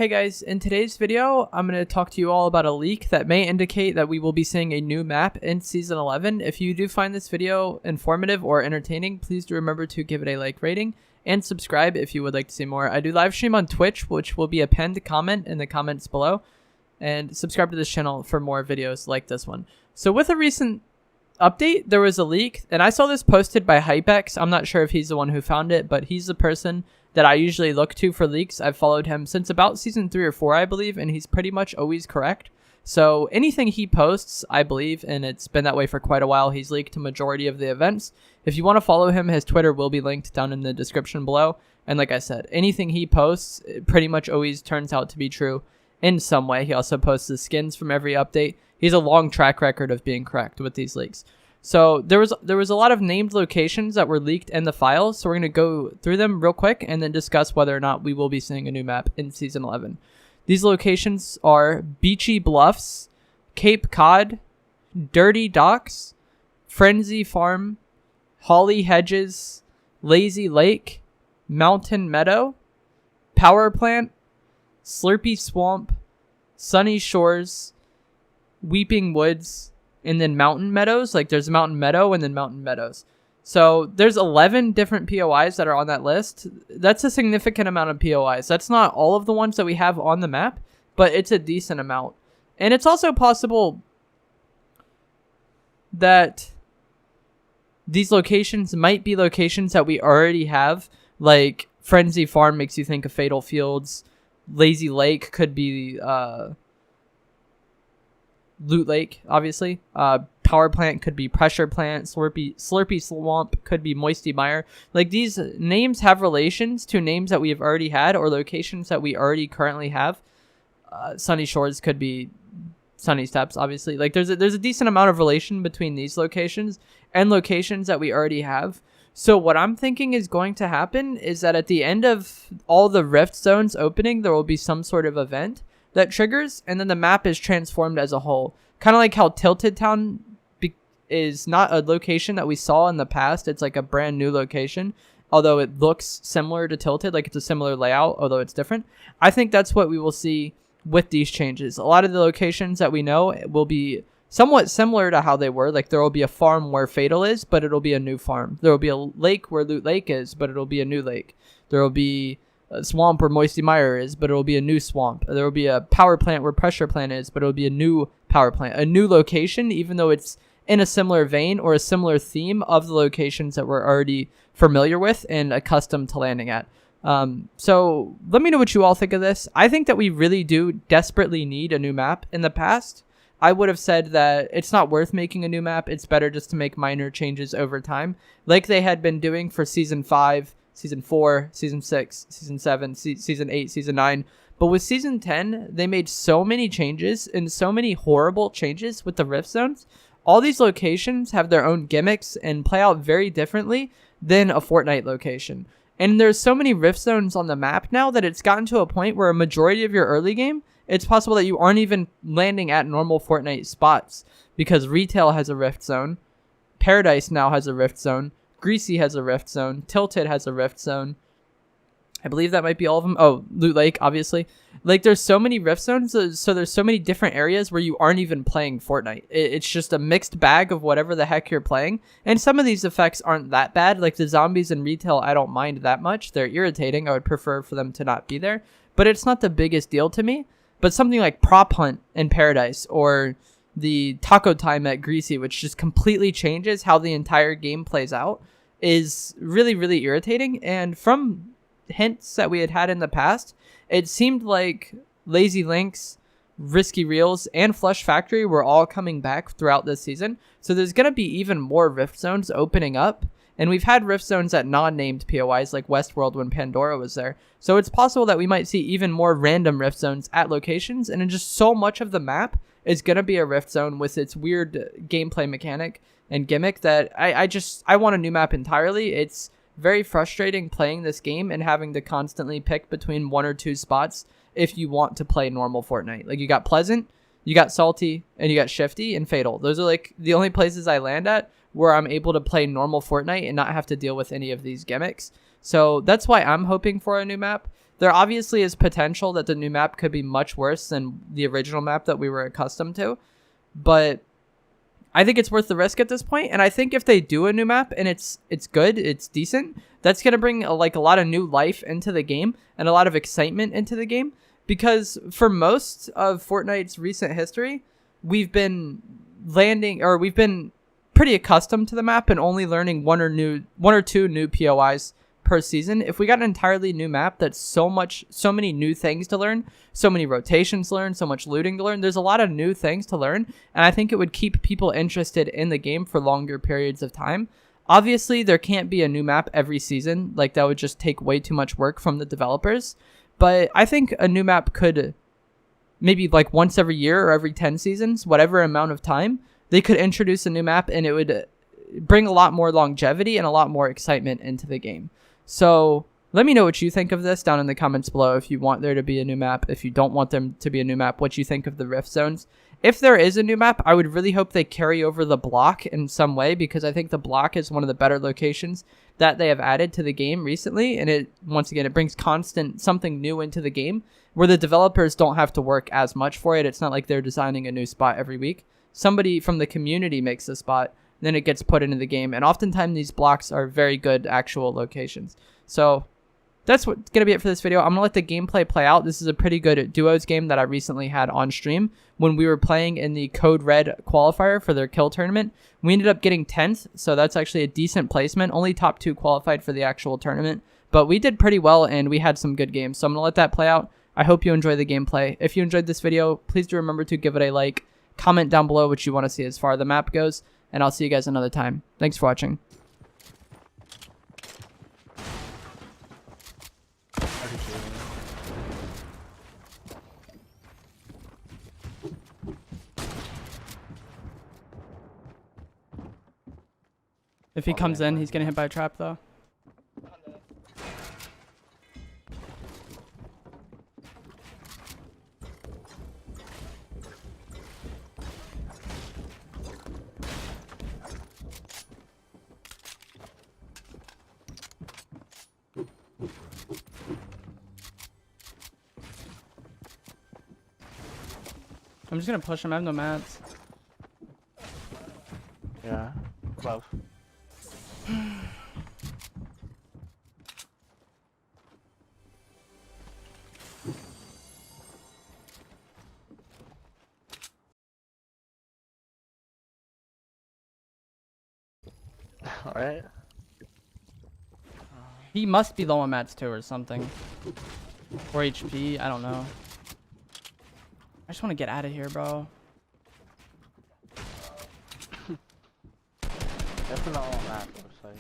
Hey guys, in today's video, I'm going to talk to you all about a leak that may indicate that we will be seeing a new map in Season 11. If you do find this video informative or entertaining, please do remember to give it a like rating and subscribe if you would like to see more. I do live stream on Twitch, which will be a pinned comment in the comments below, and subscribe to this channel for more videos like this one. So with a recent update, there was a leak, and I saw this posted by HypeX. I'm not sure if he's the one who found it, but he's the person that I usually look to for leaks. I've followed him since about season 3 or 4, I believe, and he's pretty much always correct. So anything he posts, I believe, and it's been that way for quite a while. He's leaked a majority of the events. If you want to follow him, his Twitter will be linked down in the description below. And like I said, anything he posts, it pretty much always turns out to be true in some way. He also posts the skins from every update. He's a long track record of being correct with these leaks. So there was a lot of named locations that were leaked in the files, so we're going to go through them real quick and then discuss whether or not we will be seeing a new map in Season 11. These locations are Beachy Bluffs, Cape Cod, Dirty Docks, Frenzy Farm, Holly Hedges, Lazy Lake, Mountain Meadow, Power Plant, Slurpy Swamp, Sunny Shores, Weeping Woods, and then Mountain Meadows. Like there's Mountain Meadow and then Mountain Meadows. So there's 11 different POIs that are on that list. That's a significant amount of POIs. That's not all of the ones that we have on the map, but it's a decent amount. And it's also possible that these locations might be locations that we already have. Like Frenzy Farm makes you think of Fatal Fields. Lazy Lake could be Loot Lake, obviously. Power Plant could be Pressure Plant. Slurpy Swamp could be Moisty Mire. Like, these names have relations to names that we have already had or locations that we already currently have. Sunny Shores could be Sunny Steps, obviously. Like, there's a decent amount of relation between these locations and locations that we already have. So what I'm thinking is going to happen is that at the end of all the Rift Zones opening, there will be some sort of event that triggers, and then the map is transformed as a whole. Kind of like how Tilted Town is not a location that we saw in the past. It's like a brand new location, although it looks similar to Tilted, like it's a similar layout, although it's different. I think that's what we will see with these changes. A lot of the locations that we know will be somewhat similar to how they were. Like there will be a farm where Fatal is, but it'll be a new farm. There will be a lake where Loot Lake is, but it'll be a new lake. There will be a swamp where Moisty Mire is, but it'll be a new swamp. There will be a power plant where Pressure Plant is, but it'll be a new power plant. A new location, even though it's in a similar vein or a similar theme of the locations that we're already familiar with and accustomed to landing at. So let me know what you all think of this. I think that we really do desperately need a new map. In the past, I would have said that it's not worth making a new map. It's better just to make minor changes over time, like they had been doing for Season 5, Season 4, Season 6, Season 7, Season 8, Season 9. But with Season 10, they made so many changes and so many horrible changes with the Rift Zones. All these locations have their own gimmicks and play out very differently than a Fortnite location. And there's so many Rift Zones on the map now that it's gotten to a point where a majority of your early game, it's possible that you aren't even landing at normal Fortnite spots because Retail has a Rift Zone. Paradise now has a Rift Zone. Greasy has a Rift Zone. Tilted has a Rift Zone. I believe that might be all of them. Oh, Loot Lake, obviously. Like, there's so many Rift Zones, so there's so many different areas where you aren't even playing Fortnite. It's just a mixed bag of whatever the heck you're playing. And some of these effects aren't that bad. Like, the zombies in Retail, I don't mind that much. They're irritating. I would prefer for them to not be there. But it's not the biggest deal to me. But something like Prop Hunt in Paradise or the Taco Time at Greasy, which just completely changes how the entire game plays out, is really, really irritating. And from hints that we had in the past, it seemed like Lazy Links, Risky Reels, and Flush Factory were all coming back throughout this season. So there's going to be even more Rift Zones opening up. And we've had Rift Zones at non-named POIs like Westworld when Pandora was there. So it's possible that we might see even more random Rift Zones at locations. And just so much of the map is going to be a Rift Zone with its weird gameplay mechanic and gimmick that I want a new map entirely. It's very frustrating playing this game and having to constantly pick between one or two spots if you want to play normal Fortnite. Like, you got Pleasant, you got Salty, and you got Shifty and Fatal. Those are like the only places I land at where I'm able to play normal Fortnite and not have to deal with any of these gimmicks. So that's why I'm hoping for a new map. There obviously is potential that the new map could be much worse than the original map that we were accustomed to, but I think it's worth the risk at this point. And I think if they do a new map and it's good, it's decent, that's going to bring a lot of new life into the game and a lot of excitement into the game, because for most of Fortnite's recent history, we've been pretty accustomed to the map and only learning one or two new POIs per season. If we got an entirely new map that's so many new things to learn, so many rotations to learn, so much looting to learn, there's a lot of new things to learn, and I think it would keep people interested in the game for longer periods of time. Obviously, there can't be a new map every season, like that would just take way too much work from the developers, but I think a new map could maybe like once every year or every 10 seasons, whatever amount of time, they could introduce a new map and it would bring a lot more longevity and a lot more excitement into the game. So let me know what you think of this down in the comments below. If you want there to be a new map, if you don't want them to be a new map, what you think of the rift zones. If there is a new map, I would really hope they carry over the block in some way, because I think the block is one of the better locations that they have added to the game recently. And once again, it brings something new into the game where the developers don't have to work as much for it. It's not like they're designing a new spot every week. Somebody from the community makes the spot, then it gets put into the game, and oftentimes these blocks are very good actual locations. So that's gonna be it for this video. I'm gonna let the gameplay play out. This is a pretty good duos game that I recently had on stream when we were playing in the Code Red qualifier for their kill tournament. We ended up getting 10th, so that's actually a decent placement. Only top 2 qualified for the actual tournament, but we did pretty well and we had some good games. So I'm gonna let that play out. I hope you enjoy the gameplay. If you enjoyed this video, please do remember to give it a like, comment down below what you want to see as far as the map goes, and I'll see you guys another time. Thanks for watching. If he comes in, he's getting hit by a trap though. I'm just gonna push him. I have no mats. Yeah, close. All right. He must be low on mats too or something. Or HP, I don't know. I just want to get out of here, bro. Definitely not on that, looks like.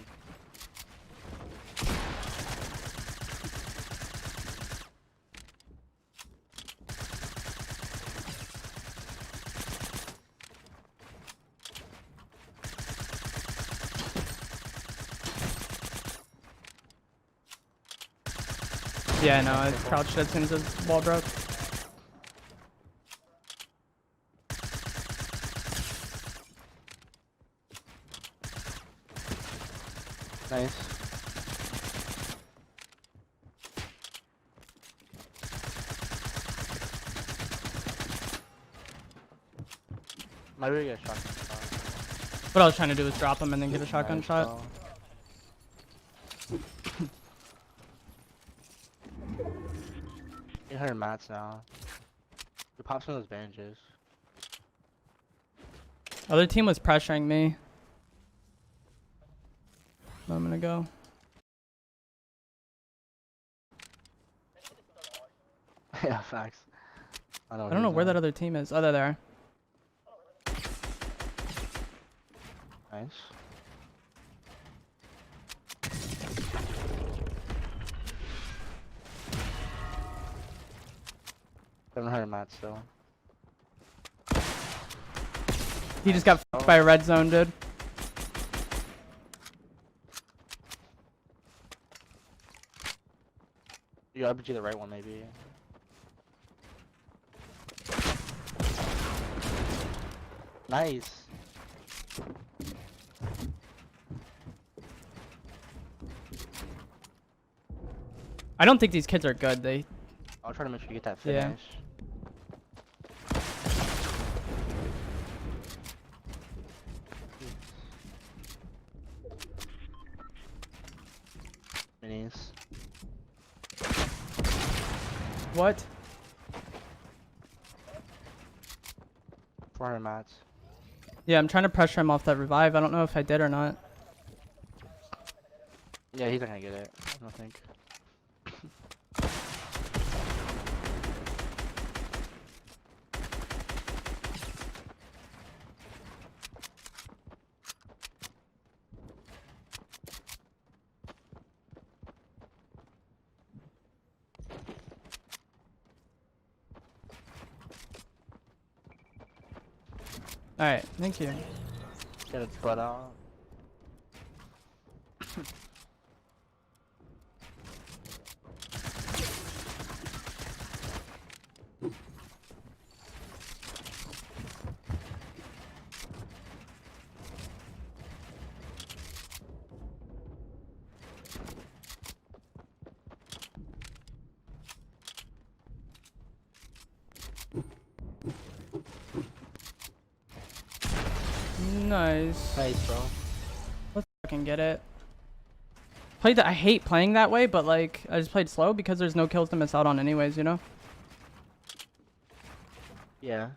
Yeah, no, I crouched as soon as the wall broke. Nice. Might be get a shotgun shot. What I was trying to do was drop him and then get a shotgun shot. Bro. You heard mats now. You pop some of those bandages. Other team was pressuring me. I'm gonna go. Yeah, facts. I don't know where that other team is. Oh, they're there. Nice. Haven't heard mats though. He just got f***ed by a red zone, dude. You RPG the right one, maybe. Nice. I don't think these kids are good. I'll try to make sure you get that Yeah. finish. Minis. What? 400 mats. Yeah, I'm trying to pressure him off that revive. I don't know if I did or not. Yeah, he's not gonna get it. I don't think. Alright, thank you. Get its butt out. Nice. Nice, bro. Let's fucking get it. Played that. I hate playing that way, but like I just played slow because there's no kills to miss out on anyways, you know? Yeah.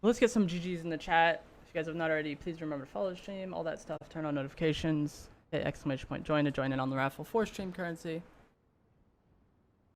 Let's get some GGs in the chat. If you guys have not already, please remember to follow the stream, all that stuff, turn on notifications, hit exclamation point join to join in on the raffle for stream currency.